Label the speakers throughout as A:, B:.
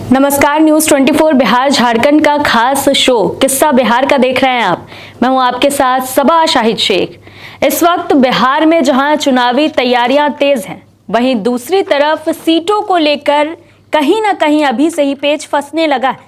A: नमस्कार, न्यूज़ 24 बिहार झारखंड का खास शो किस्सा बिहार का देख रहे हैं आप। मैं हूं आपके साथ सबा शाहिद शेख। इस वक्त बिहार में जहां चुनावी तैयारियां तेज हैं, वहीं दूसरी तरफ सीटों को लेकर कहीं ना कहीं अभी से ही पेच फंसने लगा है।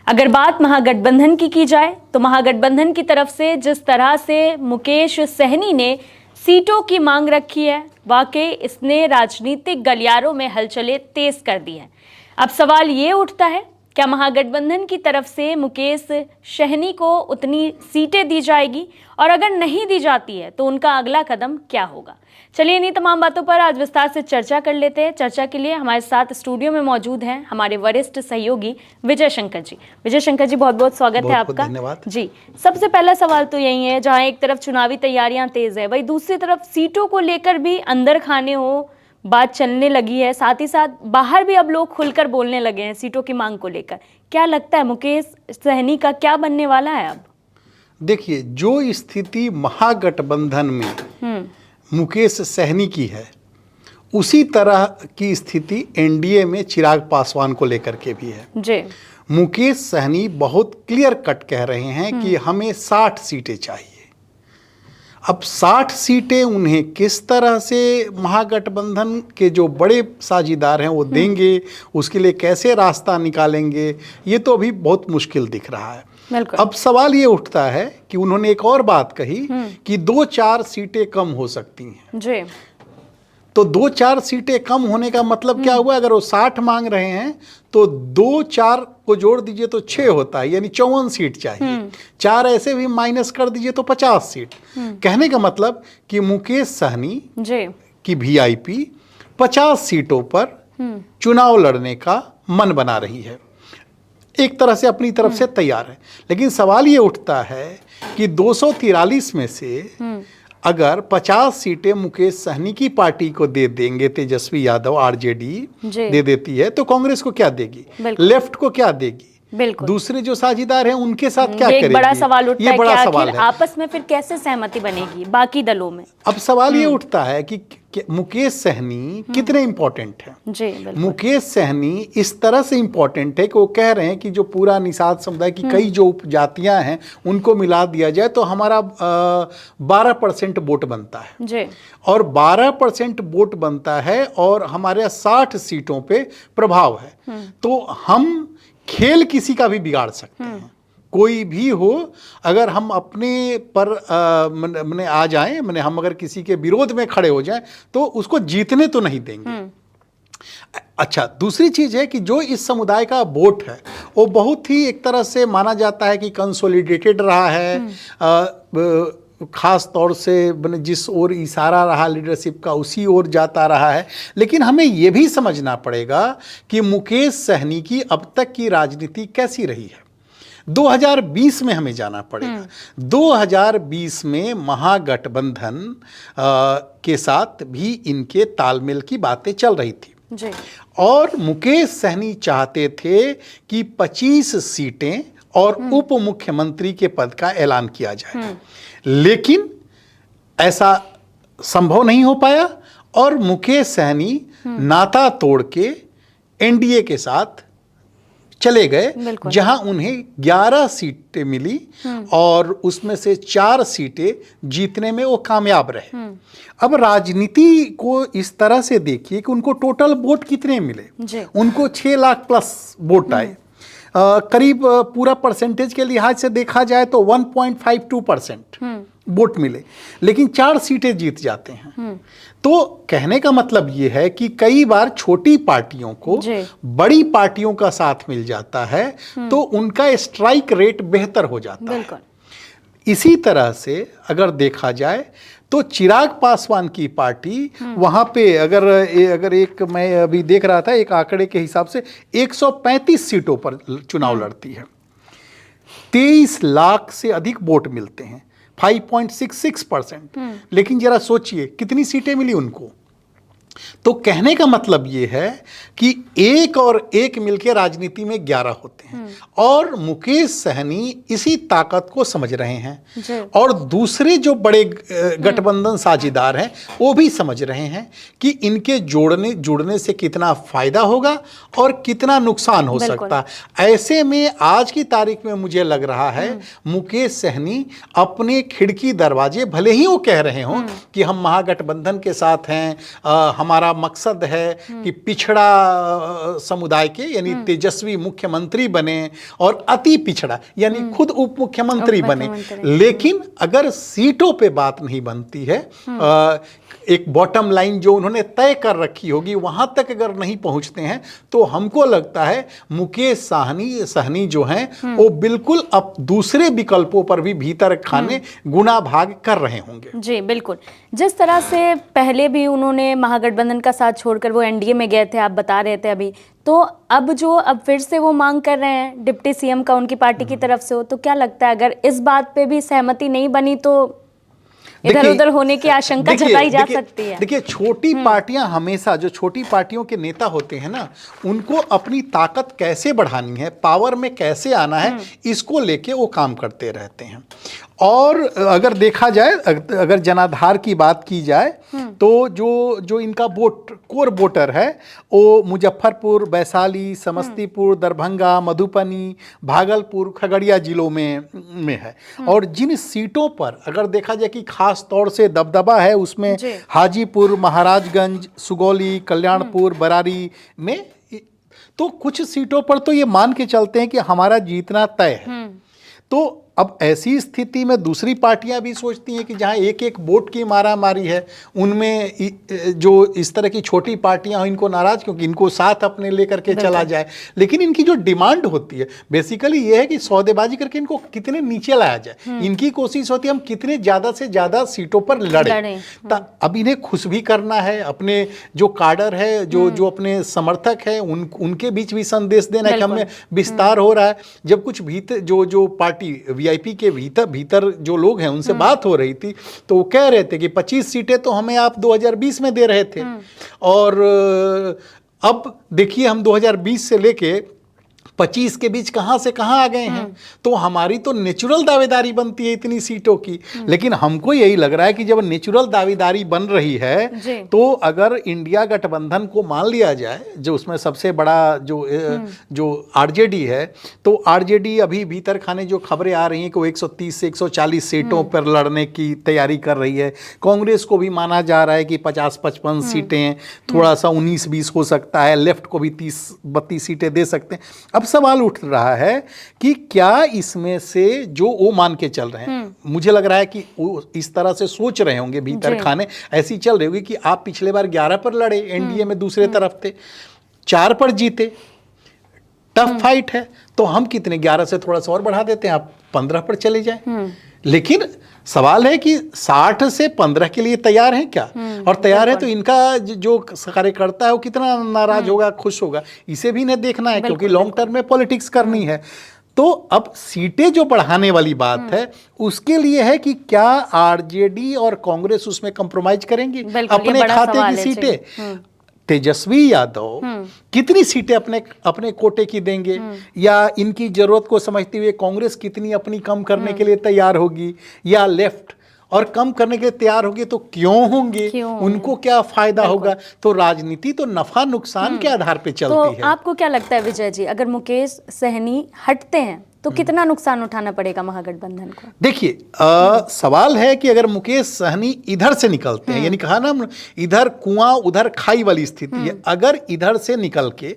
A: अगर बात महागठबंधन की जाए तो महागठबंधन की तरफ से जिस तरह से मुकेश सहनी ने सीटों की मांग रखी है, वाकई इसने राजनीतिक गलियारों में हलचलें तेज कर दी हैं। अब सवाल ये उठता है, क्या महागठबंधन की तरफ से मुकेश सहनी को उतनी सीटें दी जाएगी, और अगर नहीं दी जाती है तो उनका अगला कदम क्या होगा? चलिए इन्हीं तमाम बातों पर आज विस्तार से चर्चा कर लेते हैं। चर्चा के लिए हमारे साथ स्टूडियो में मौजूद हैं हमारे वरिष्ठ सहयोगी विजय शंकर जी। विजय शंकर जी, बहुत बहुत स्वागत है आपका।
B: धन्यवाद
A: जी। सबसे पहला सवाल तो यही है, जहाँ एक तरफ चुनावी तैयारियां तेज है, वही दूसरी तरफ सीटों को लेकर भी अंदर खाने हो बात चलने लगी है, साथ ही साथ बाहर भी अब लोग खुलकर बोलने लगे हैं सीटों की मांग को लेकर। क्या लगता है मुकेश सहनी का क्या बनने वाला है अब?
B: देखिए, जो स्थिति महागठबंधन में मुकेश सहनी की है, उसी तरह की स्थिति एनडीए में चिराग पासवान को लेकर के भी है
A: जी।
B: मुकेश सहनी बहुत क्लियर कट कह रहे हैं कि हमें 60 सीटें चाहिए। अब 60 सीटें उन्हें किस तरह से महागठबंधन के जो बड़े साझीदार हैं वो देंगे, उसके लिए कैसे रास्ता निकालेंगे, ये तो अभी बहुत मुश्किल दिख रहा है। अब सवाल ये उठता है कि उन्होंने एक और बात कही कि 2-4 सीटें कम हो सकती हैं
A: जी।
B: तो 2-4 सीटें कम होने का मतलब क्या हुआ? अगर वो 60 मांग रहे हैं तो 2-4 को जोड़ दीजिए तो 6 होता है, यानी 54 सीट चाहिए। 4 ऐसे भी माइनस कर दीजिए तो 50 सीट। कहने का मतलब कि मुकेश सहनी की वीआईपी 50 सीटों पर चुनाव लड़ने का मन बना रही है, एक तरह से अपनी तरफ से तैयार है। लेकिन सवाल ये उठता है कि 243 में से अगर 50 सीटें मुकेश सहनी की पार्टी को दे देंगे, तेजस्वी यादव आरजेडी दे देती है, तो कांग्रेस को क्या देगी, लेफ्ट को क्या देगी, दूसरे जो साझीदार हैं उनके साथ क्या करेगी?
A: बड़ा सवाल उठता है,
B: बड़ा सवाल है।
A: आपस में फिर कैसे सहमति बनेगी बाकी दलों में?
B: अब सवाल ये उठता है कि मुकेश सहनी कितने इंपॉर्टेंट हैं। मुकेश सहनी इस तरह से इंपॉर्टेंट है कि वो कह रहे हैं कि जो पूरा निषाद समुदाय की कई जो उपजातियां हैं उनको मिला दिया जाए तो हमारा 12% वोट बनता है जी। और 12% वोट बनता है और हमारे 60 सीटों पे प्रभाव है। तो हम खेल किसी का भी बिगाड़ सकते हैं, कोई भी हो। अगर हम अपने पर मने आ जाएं, मने हम अगर किसी के विरोध में खड़े हो जाएं तो उसको जीतने तो नहीं देंगे। अच्छा, दूसरी चीज है कि जो इस समुदाय का वोट है वो बहुत ही एक तरह से माना जाता है कि कंसोलिडेटेड रहा है, खास तौर से जिस ओर इशारा रहा लीडरशिप का उसी ओर जाता रहा है। लेकिन हमें यह भी समझना पड़ेगा कि मुकेश सहनी की अब तक की राजनीति कैसी रही है। 2020 में हमें जाना पड़ेगा। 2020 में महागठबंधन के साथ भी इनके तालमेल की बातें चल रही थी जी। और मुकेश सहनी चाहते थे कि 25 सीटें और उप मुख्यमंत्री के पद का ऐलान किया जाए, लेकिन ऐसा संभव नहीं हो पाया और मुकेश सहनी नाता तोड़ के एनडीए के साथ चले गए, जहां उन्हें 11 सीटें मिली और उसमें से 4 सीटें जीतने में वो कामयाब रहे। अब राजनीति को इस तरह से देखिए कि उनको टोटल वोट कितने मिले, उनको 6 लाख प्लस वोट आए। करीब पूरा परसेंटेज के लिहाज से देखा जाए तो 1.52% वोट मिले, लेकिन 4 सीटें जीत जाते हैं। तो कहने का मतलब ये है कि कई बार छोटी पार्टियों को बड़ी पार्टियों का साथ मिल जाता है तो उनका स्ट्राइक रेट बेहतर हो जाता है। इसी तरह से अगर देखा जाए तो चिराग पासवान की पार्टी वहां पे अगर एक मैं अभी देख रहा था, एक आंकड़े के हिसाब से 135 सीटों पर चुनाव लड़ती है, 23 लाख से अधिक वोट मिलते हैं, 5.66%। लेकिन जरा सोचिए कितनी सीटें मिली उनको, तो कहने का मतलब ये है कि एक और एक मिलकर राजनीति में 11 होते हैं और मुकेश सहनी इसी ताकत को समझ रहे हैं और दूसरे जो बड़े गठबंधन साझेदार हैं वो भी समझ रहे हैं कि इनके जुड़ने से कितना फायदा होगा और कितना नुकसान हो सकता है। ऐसे में आज की तारीख में मुझे लग रहा है मुकेश सहनी अपने खिड़की दरवाजे, भले ही वो कह रहे हों कि हम महागठबंधन के साथ हैं, हमारा मकसद है कि पिछड़ा समुदाय के यानी तेजस्वी मुख्यमंत्री बने और अति पिछड़ा यानी खुद उप मुख्यमंत्री बने, लेकिन अगर सीटों पे बात नहीं बनती है, एक बॉटम लाइन जो उन्होंने तय कर रखी होगी वहां तक अगर नहीं पहुंचते हैं तो हमको लगता है मुकेश सहनी जो हैं वो बिल्कुल अब दूसरे विकल्पों पर भी भीतर खाने गुना भाग कर रहे होंगे।
A: जी बिल्कुल, जिस तरह से पहले भी उन्होंने महागठबंधन का साथ छोड़कर वो एनडीए में गए थे, आप बता रहे थे अभी, तो अब फिर से वो मांग कर रहे हैं डिप्टी सीएम का उनकी पार्टी की तरफ से हो, तो क्या लगता है अगर इस बात पे भी सहमति नहीं बनी तो इधर उधर होने की आशंका जताई जा सकती है?
B: देखिए, छोटी पार्टियां हमेशा, जो छोटी पार्टियों के नेता होते हैं ना, उनको अपनी ताकत कैसे बढ़ानी है, पावर में कैसे आना है, इसको लेके वो काम करते रहते हैं। और अगर देखा जाए, अगर जनाधार की बात की जाए तो जो इनका कोर वोटर है वो मुजफ्फरपुर, वैशाली, समस्तीपुर, दरभंगा, मधुबनी, भागलपुर, खगड़िया जिलों में है। और जिन सीटों पर अगर देखा जाए कि खास तौर से दबदबा है उसमें हाजीपुर, महाराजगंज, सुगौली, कल्याणपुर, बरारी में, तो कुछ सीटों पर तो ये मान के चलते हैं कि हमारा जीतना तय है। तो अब ऐसी स्थिति में दूसरी पार्टियां भी सोचती हैं कि जहां एक एक वोट की मारामारी है, उनमें जो इस तरह की छोटी पार्टियां हो इनको नाराज, क्योंकि इनको साथ अपने लेकर के चला जाए। लेकिन इनकी जो डिमांड होती है बेसिकली ये है कि सौदेबाजी करके इनको कितने नीचे लाया जाए। इनकी कोशिश होती है हम कितने ज़्यादा से ज़्यादा सीटों पर लड़े। अब इन्हें खुश भी करना है, अपने जो काडर है, जो अपने समर्थक है, उनके बीच भी संदेश देना है कि हमें विस्तार हो रहा है। जब कुछ भीतर जो पार्टी वीआईपी के भीतर जो लोग हैं उनसे बात हो रही थी तो वो कह रहे थे कि 25 सीटें तो हमें आप 2020 में दे रहे थे और अब देखिए हम 2020 से लेके 25 के बीच कहां से कहां आ गए हैं। तो हमारी तो नेचुरल दावेदारी बनती है इतनी सीटों की। लेकिन हमको यही लग रहा है कि जब नेचुरल दावेदारी बन रही है तो अगर इंडिया गठबंधन को मान लिया जाए, जो उसमें सबसे बड़ा जो आरजेडी है, तो आरजेडी अभी भीतर खाने जो खबरें आ रही हैं कि वो 130 से 140 सीटों पर लड़ने की तैयारी कर रही है। कांग्रेस को भी माना जा रहा है कि 50-55 सीटें, थोड़ा सा 19-20 हो सकता है, लेफ्ट को भी 30-32 सीटें दे सकते हैं। अब सवाल उठ रहा है कि क्या इसमें से जो वो मान के चल रहे हैं, मुझे लग रहा है कि वो इस तरह से सोच रहे होंगे भीतर खाने, ऐसी चल रही होगी कि आप पिछले बार 11 पर लड़े, एनडीए में दूसरे तरफ थे, 4 पर जीते, टफ फाइट है, तो हम कितने 11 से थोड़ा सा और बढ़ा देते हैं, आप 15 पर चले जाए। लेकिन सवाल है कि 60 से 15 के लिए तैयार हैं क्या? और तैयार है तो इनका जो कार्यकर्ता है वो कितना नाराज होगा, खुश होगा, इसे भी नहीं देखना है, क्योंकि लॉन्ग टर्म में पॉलिटिक्स करनी है। तो अब सीटें जो बढ़ाने वाली बात है उसके लिए है कि क्या आरजेडी और कांग्रेस उसमें कंप्रोमाइज करेंगी अपने खाते की सीटें? तेजस्वी यादव कितनी सीटें अपने कोटे की देंगे, या इनकी जरूरत को समझते हुए कांग्रेस कितनी अपनी कम करने के लिए तैयार होगी, या लेफ्ट और कम करने के लिए तैयार होगी, तो क्यों होंगे, उनको क्या फायदा होगा? तो राजनीति तो नफा नुकसान के आधार पे चलती है।
A: आपको क्या लगता है विजय जी, अगर मुकेश सहनी हटते हैं तो कितना नुकसान उठाना पड़ेगा महागठबंधन को? देखिए,
B: सवाल है कि अगर मुकेश सहनी इधर से निकलते हैं, यानी कहा ना इधर कुआं उधर खाई वाली स्थिति है, अगर इधर से निकल के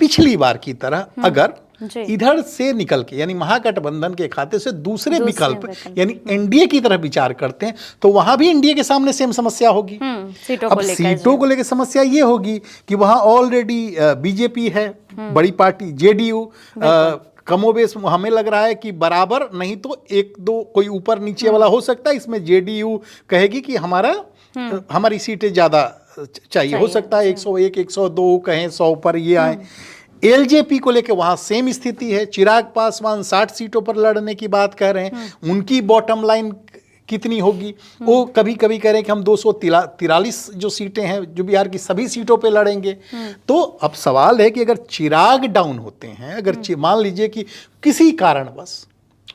B: पिछली बार की तरह अगर इधर से निकल के यानी महागठबंधन के खाते से दूसरे विकल्प यानी एनडीए की तरफ विचार करते हैं, तो वहां भी एनडीए के सामने सेम समस्या होगी। अब सीटों को लेकर समस्या ये होगी कि वहां ऑलरेडी बीजेपी है, बड़ी पार्टी, जेडीयू कमोबेश हमें लग रहा है कि बराबर, नहीं तो एक दो कोई ऊपर नीचे वाला हो सकता है। इसमें जेडीयू कहेगी कि हमारी सीटें ज़्यादा चाहिए, हो सकता है 101, 102 कहें, 100 पर ये आए। एलजेपी को लेकर वहां सेम स्थिति है, चिराग पासवान 60 सीटों पर लड़ने की बात कह रहे हैं, उनकी बॉटम लाइन कितनी होगी। वो कभी कभी कह रहे हैं कि हम 243 जो सीटें हैं जो बिहार की सभी सीटों पे लड़ेंगे। तो अब सवाल है कि अगर चिराग डाउन होते हैं, अगर मान लीजिए कि किसी कारणवश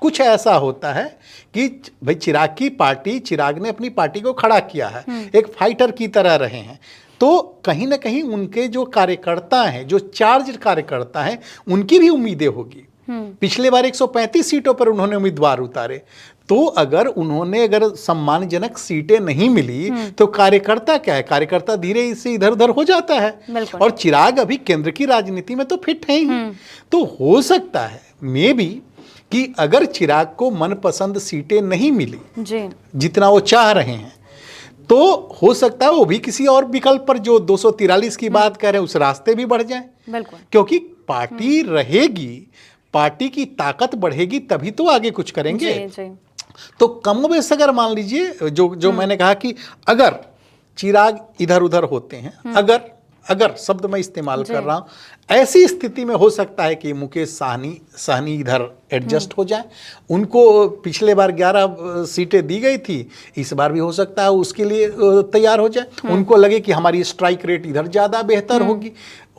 B: कुछ ऐसा होता है कि भाई चिराग की पार्टी, चिराग ने अपनी पार्टी को खड़ा किया है, एक फाइटर की तरह रहे हैं, तो कहीं ना कहीं उनके जो कार्यकर्ता हैं, जो चार्ज कार्यकर्ता हैं, उनकी भी उम्मीदें होगी। पिछले बार 135 सीटों पर उन्होंने उम्मीदवार उतारे, तो अगर सम्मानजनक सीटें नहीं मिली तो कार्यकर्ता क्या है, कार्यकर्ता धीरे से इधर उधर हो जाता है। और चिराग अभी केंद्र की राजनीति में तो फिट है ही। तो हो सकता है मे बी कि अगर चिराग को मनपसंद सीटें नहीं मिली जितना वो चाह रहे हैं, तो हो सकता है वो भी किसी और विकल्प पर, जो 243 की बात कर रहे हैं, उस रास्ते भी बढ़ जाए। क्योंकि पार्टी रहेगी, पार्टी की ताकत बढ़ेगी, तभी तो आगे कुछ करेंगे। तो कमोबेश अगर मान लीजिए जो मैंने कहा कि अगर चिराग इधर उधर होते हैं, अगर शब्द मैं इस्तेमाल कर रहा हूं, ऐसी स्थिति में हो सकता है कि मुकेश सहनी इधर एडजस्ट हो जाए। उनको पिछले बार 11 सीटें दी गई थी, इस बार भी हो सकता है उसके लिए तैयार हो जाए। उनको लगे कि हमारी स्ट्राइक रेट इधर ज़्यादा बेहतर होगी,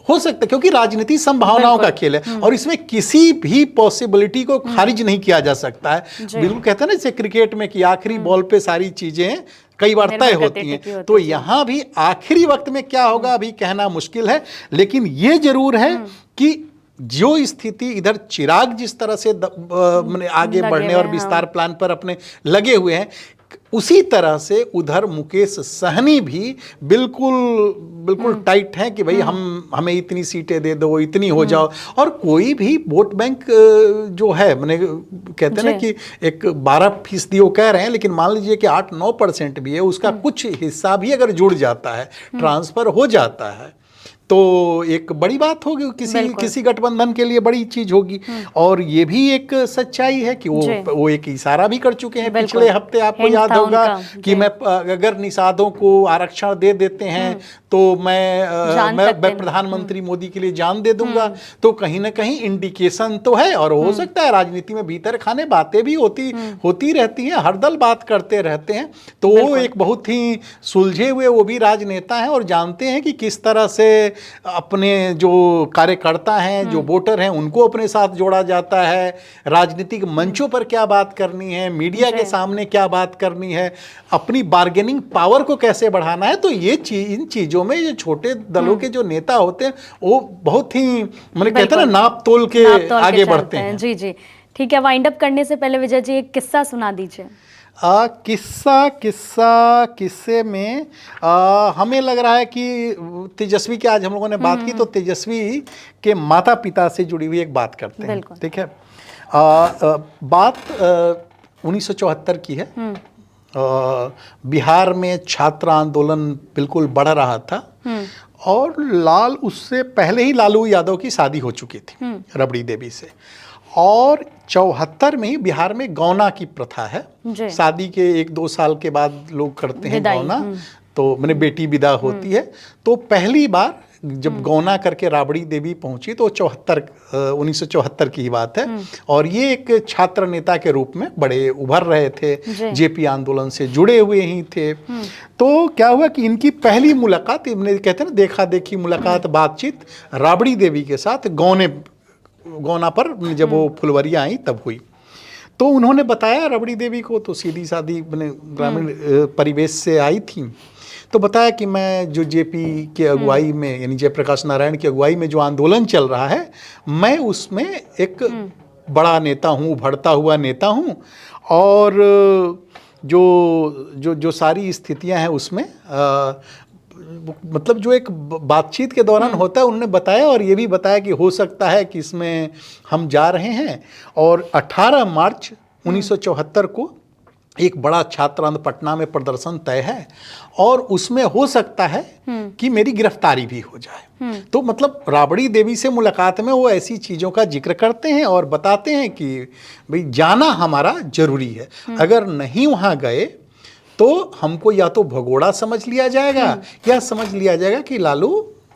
B: हो सकता है, क्योंकि राजनीति संभावनाओं का खेल है और इसमें किसी भी पॉसिबिलिटी को खारिज नहीं किया जा सकता है। बिल्कुल कहते हैं ना जैसे क्रिकेट में कि आखिरी बॉल पे सारी चीजें कई बार तय होती हैं, तो यहाँ भी आखिरी वक्त में क्या होगा अभी कहना मुश्किल है। लेकिन ये जरूर है कि जो स्थिति इधर चिराग जिस तरह से आगे बढ़ने और विस्तार प्लान पर अपने लगे हुए हैं, उसी तरह से उधर मुकेश सहनी भी बिल्कुल टाइट है कि भाई हमें इतनी सीटें दे दो, इतनी हो जाओ। और कोई भी वोट बैंक जो है, मैंने कहते हैं ना कि एक 12% वो कह रहे हैं, लेकिन मान लीजिए कि 8-9% भी है, उसका कुछ हिस्सा भी अगर जुड़ जाता है, ट्रांसफर हो जाता है, तो एक बड़ी बात होगी, किसी गठबंधन के लिए बड़ी चीज होगी। और ये भी एक सच्चाई है कि वो एक इशारा भी कर चुके हैं पिछले हफ्ते, आपको याद होगा कि मैं अगर निषादों को आरक्षण दे देते हैं तो मैं प्रधानमंत्री मोदी के लिए जान दे दूंगा। तो कहीं ना कहीं इंडिकेशन तो है, और हो सकता है राजनीति में भीतर खाने बातें भी होती रहती हैं, हर दल बात करते रहते हैं। तो वो एक बहुत ही सुलझे हुए वो भी राजनेता हैं और जानते हैं कि किस तरह से अपने जो कार्यकर्ता हैं, जो वोटर हैं, उनको अपने साथ जोड़ा जाता है, राजनीतिक मंचों पर क्या बात करनी है, मीडिया के सामने क्या बात करनी है, अपनी बार्गेनिंग पावर को कैसे बढ़ाना है। तो ये इन चीजों में ये छोटे दलों के जो नेता होते हैं वो बहुत ही मैंने कहते हैं ना नाप तोल के आगे बढ़ते हैं।
A: जी जी, ठीक है। वाइंड अप करने से पहले विजय जी एक किस्सा सुना दीजिए।
B: किस्से में हमें लग रहा है कि तेजस्वी की आज हम लोगों ने बात की, तो तेजस्वी के माता पिता से जुड़ी हुई एक बात करते हैं, ठीक है। बात 1974 की है। बिहार में छात्र आंदोलन बिल्कुल बढ़ रहा था और उससे पहले ही लालू यादव की शादी हो चुकी थी रबड़ी देवी से, और 74 में ही बिहार में गौना की प्रथा है। शादी के 1-2 साल के बाद लोग करते हैं गौना, तो मैंने बेटी विदा होती है। तो पहली बार जब गौना करके राबड़ी देवी पहुंची तो 1974 की ही बात है। और ये एक छात्र नेता के रूप में बड़े उभर रहे थे, जेपी आंदोलन से जुड़े हुए ही थे। तो क्या हुआ कि इनकी पहली मुलाकात, कहते हैं ना देखा देखी मुलाकात, बातचीत राबड़ी देवी के साथ गौना पर जब वो फुलवरियाँ आई तब हुई। तो उन्होंने बताया रबड़ी देवी को, तो सीधी सादी ग्रामीण परिवेश से आई थी, तो बताया कि मैं जो जेपी के अगुवाई में, यानी जयप्रकाश नारायण की अगुवाई में जो आंदोलन चल रहा है, मैं उसमें एक बड़ा नेता हूँ, उभरता हुआ नेता हूँ, और जो सारी स्थितियां हैं उसमें मतलब जो एक बातचीत के दौरान होता है, उन्होंने बताया, और ये भी बताया कि हो सकता है कि इसमें हम जा रहे हैं। और 18 मार्च 1974 को एक बड़ा छात्र आंदोलन पटना में प्रदर्शन तय है, और उसमें हो सकता है कि मेरी गिरफ्तारी भी हो जाए। तो मतलब राबड़ी देवी से मुलाकात में वो ऐसी चीज़ों का जिक्र करते हैं और बताते हैं कि भाई जाना हमारा जरूरी है, अगर नहीं वहाँ गए तो हमको या तो भगोड़ा समझ लिया जाएगा या समझ लिया जाएगा कि लालू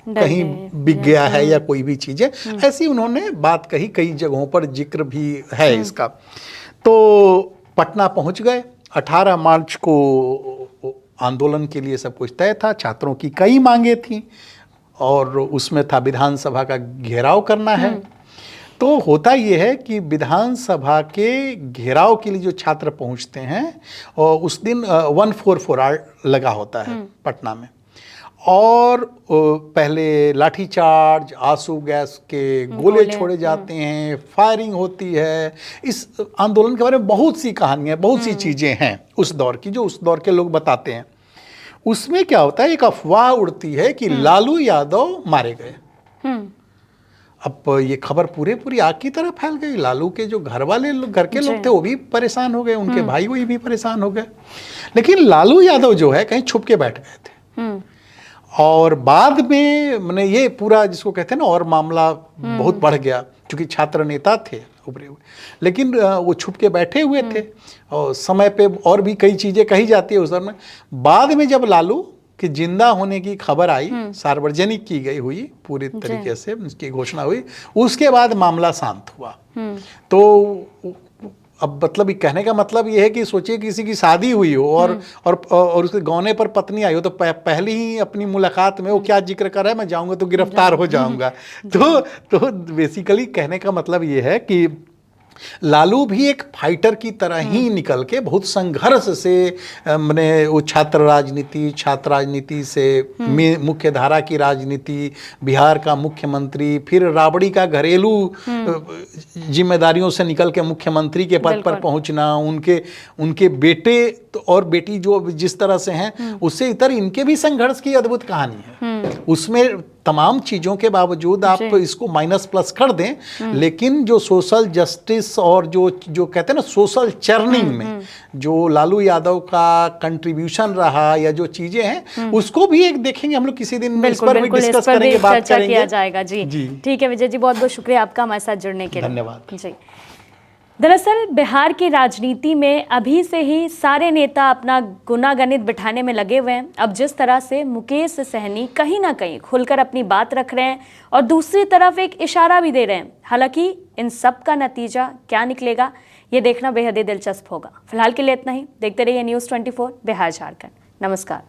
B: कहीं बिक गया है या कोई भी चीज़ है। ऐसी उन्होंने बात कही, कई जगहों पर जिक्र भी है इसका। तो पटना पहुंच गए 18 मार्च को आंदोलन के लिए सब कुछ तय था, छात्रों की कई मांगे थी और उसमें था विधानसभा का घेराव करना है। तो होता ये है कि विधानसभा के घेराव के लिए जो छात्र पहुंचते हैं और उस दिन 144 लगा होता है पटना में, और पहले लाठीचार्ज, आंसू गैस के गोले छोड़े जाते हैं, फायरिंग होती है। इस आंदोलन के बारे में बहुत सी कहानियां, बहुत सी चीज़ें हैं उस दौर की जो उस दौर के लोग बताते हैं। उसमें क्या होता है, एक अफवाह उड़ती है कि लालू यादव मारे गए। अब ये खबर पूरी आग की तरह फैल गई। लालू के जो घर के लोग थे वो भी परेशान हो गए, उनके भाई वही भी परेशान हो गए। लेकिन लालू यादव जो है कहीं छुप के बैठ गए थे। और बाद में मैंने ये पूरा जिसको कहते हैं ना, और मामला बहुत बढ़ गया क्योंकि छात्र नेता थे उभरे हुए, लेकिन वो छुप के बैठे हुए थे और समय पे और भी कई चीज़ें कही जाती है उस दौर में। बाद में जब लालू कि जिंदा होने की खबर आई, सार्वजनिक की गई हुई पूरी तरीके से उसकी घोषणा हुई, उसके बाद मामला शांत हुआ। तो अब मतलब कहने का मतलब ये है कि सोचिए किसी की शादी हुई हो और उसके गौने पर पत्नी आई हो, तो पहली ही अपनी मुलाकात में वो क्या जिक्र कर रहा है, मैं जाऊंगा तो गिरफ्तार हो जाऊंगा। तो बेसिकली कहने का मतलब ये है कि लालू भी एक फाइटर की तरह ही निकल के बहुत संघर्ष से मैंने वो छात्र राजनीति से मुख्य धारा की राजनीति, बिहार का मुख्यमंत्री, फिर राबड़ी का घरेलू जिम्मेदारियों से निकल के मुख्यमंत्री के पद पर पहुंचना, उनके बेटे और बेटी जो जिस तरह से हैं उससे इतर इनके भी संघर्ष की अद्भुत कहानी है। उसमें तमाम चीज़ों के बावजूद आप इसको माइनस प्लस कर दें, लेकिन जो सोशल जस्टिस और जो कहते हैं ना सोशल चर्निंग में जो लालू यादव का कंट्रीब्यूशन रहा या जो चीज़ें हैं उसको भी एक देखेंगे हम लोग किसी दिन, इस पर भी डिस्कस करेंगे, बात करेंगे,
A: किया जाएगा। जी ठीक है विजय जी, बहुत बहुत शुक्रिया आपका हमारे साथ जुड़ने के लिए।
B: धन्यवाद
A: जी। दरअसल बिहार की राजनीति में अभी से ही सारे नेता अपना गुनागणित बिठाने में लगे हुए हैं। अब जिस तरह से मुकेश सहनी कहीं ना कहीं खुलकर अपनी बात रख रहे हैं और दूसरी तरफ एक इशारा भी दे रहे हैं, हालांकि इन सब का नतीजा क्या निकलेगा ये देखना बेहद ही दिलचस्प होगा। फिलहाल के लिए इतना ही। देखते रहिए News 24 बिहार झारखंड। नमस्कार।